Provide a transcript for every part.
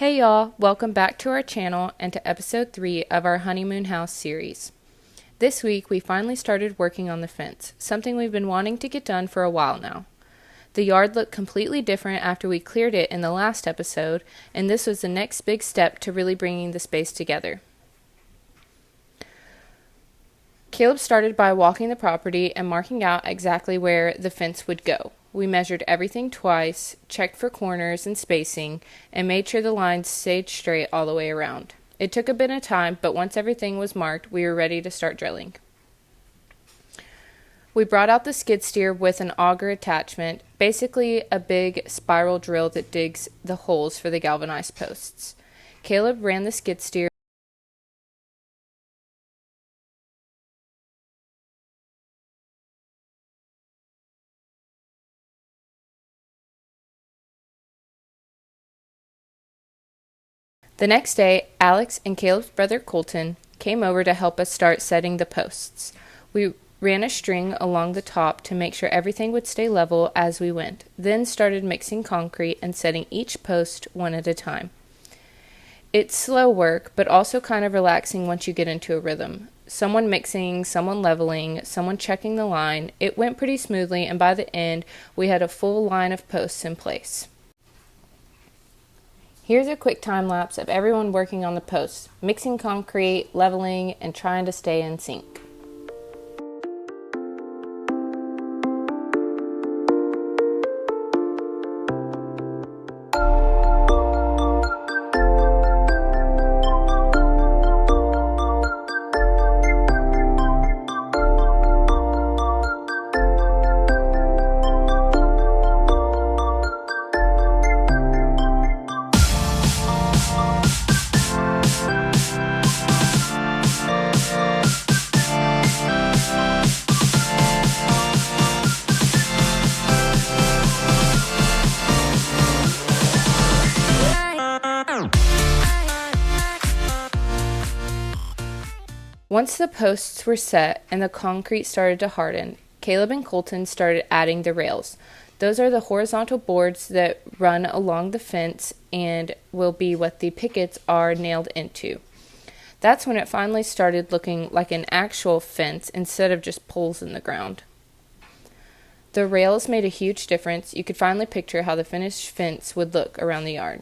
Hey y'all, welcome back to our channel and to episode 3 of our Honeymoon house series. This week we finally started working on the fence, something we've been wanting to get done for a while now. The yard looked completely different after we cleared it in the last episode, and this was the next big step to really bringing the space together. Caleb started by walking the property and marking out exactly where the fence would go. We measured everything twice, checked for corners and spacing, and made sure the lines stayed straight all the way around. It took a bit of time, but once everything was marked, we were ready to start drilling. We brought out the skid steer with an auger attachment, basically a big spiral drill that digs the holes for the galvanized posts. Caleb ran the skid steer. The next day, Alex and Caleb's brother Colton came over to help us start setting the posts. We ran a string along the top to make sure everything would stay level as we went, then started mixing concrete and setting each post one at a time. It's slow work, but also kind of relaxing once you get into a rhythm. Someone mixing, someone leveling, someone checking the line. It went pretty smoothly, and by the end, we had a full line of posts in place. Here's a quick time lapse of everyone working on the posts, mixing concrete, leveling, and trying to stay in sync. Once the posts were set and the concrete started to harden, Caleb and Colton started adding the rails. Those are the horizontal boards that run along the fence and will be what the pickets are nailed into. That's when it finally started looking like an actual fence instead of just poles in the ground. The rails made a huge difference. You could finally picture how the finished fence would look around the yard.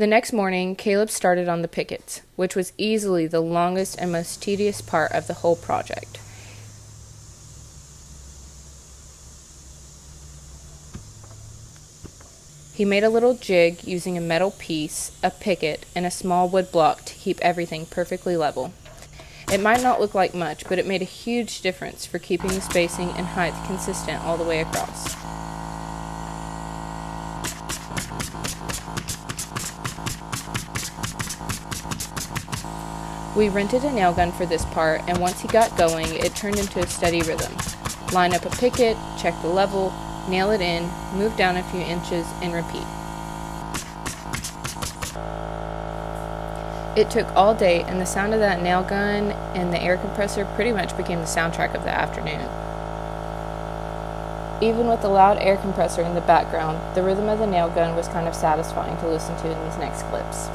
The next morning, Caleb started on the pickets, which was easily the longest and most tedious part of the whole project. He made a little jig using a metal piece, a picket, and a small wood block to keep everything perfectly level. It might not look like much, but it made a huge difference for keeping the spacing and height consistent all the way across. We rented a nail gun for this part, and once he got going, it turned into a steady rhythm. Line up a picket, check the level, nail it in, move down a few inches, and repeat. It took all day, and the sound of that nail gun and the air compressor pretty much became the soundtrack of the afternoon. Even with the loud air compressor in the background, the rhythm of the nail gun was kind of satisfying to listen to in these next clips.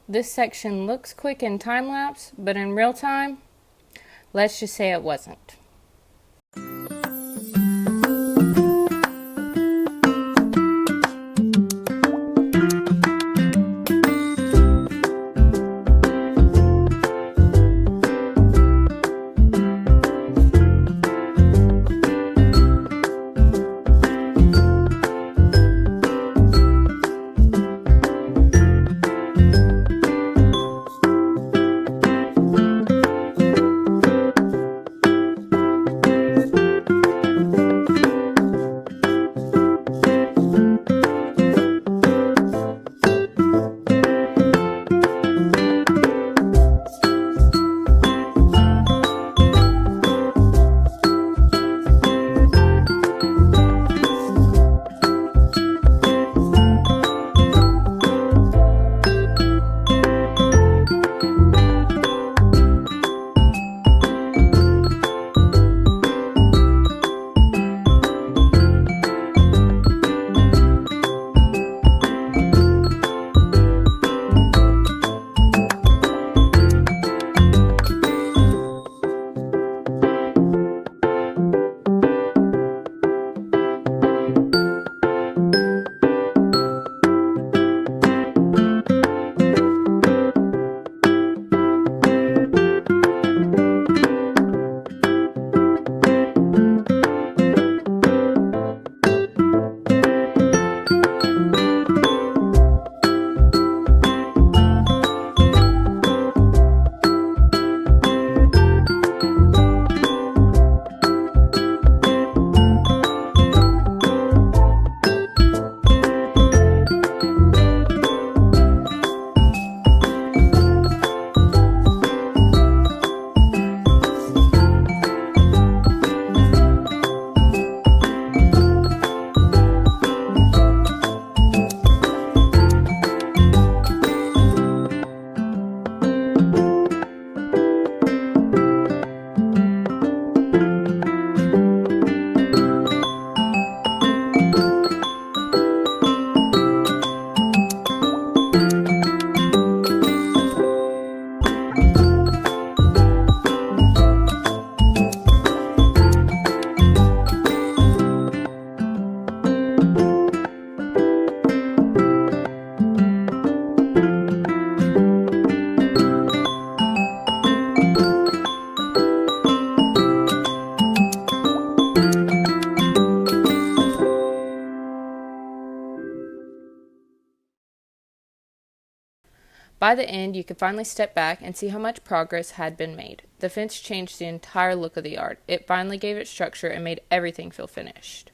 This section looks quick in time-lapse, but in real time, let's just say it wasn't. By the end, you could finally step back and see how much progress had been made. The fence changed the entire look of the yard. It finally gave it structure and made everything feel finished.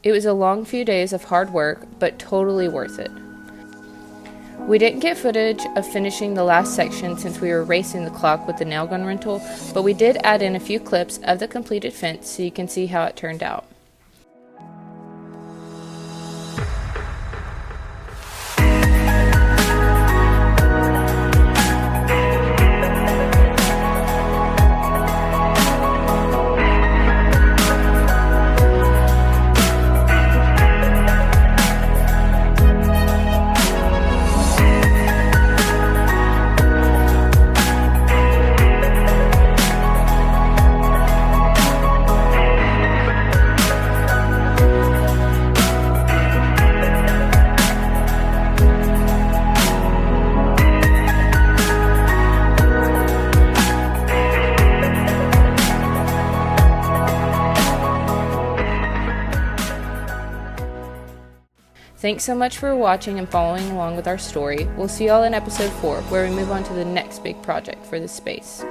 It was a long few days of hard work, but totally worth it. We didn't get footage of finishing the last section since we were racing the clock with the nail gun rental, but we did add in a few clips of the completed fence so you can see how it turned out. Thanks so much for watching and following along with our story. We'll see y'all in episode 4, where we move on to the next big project for this space.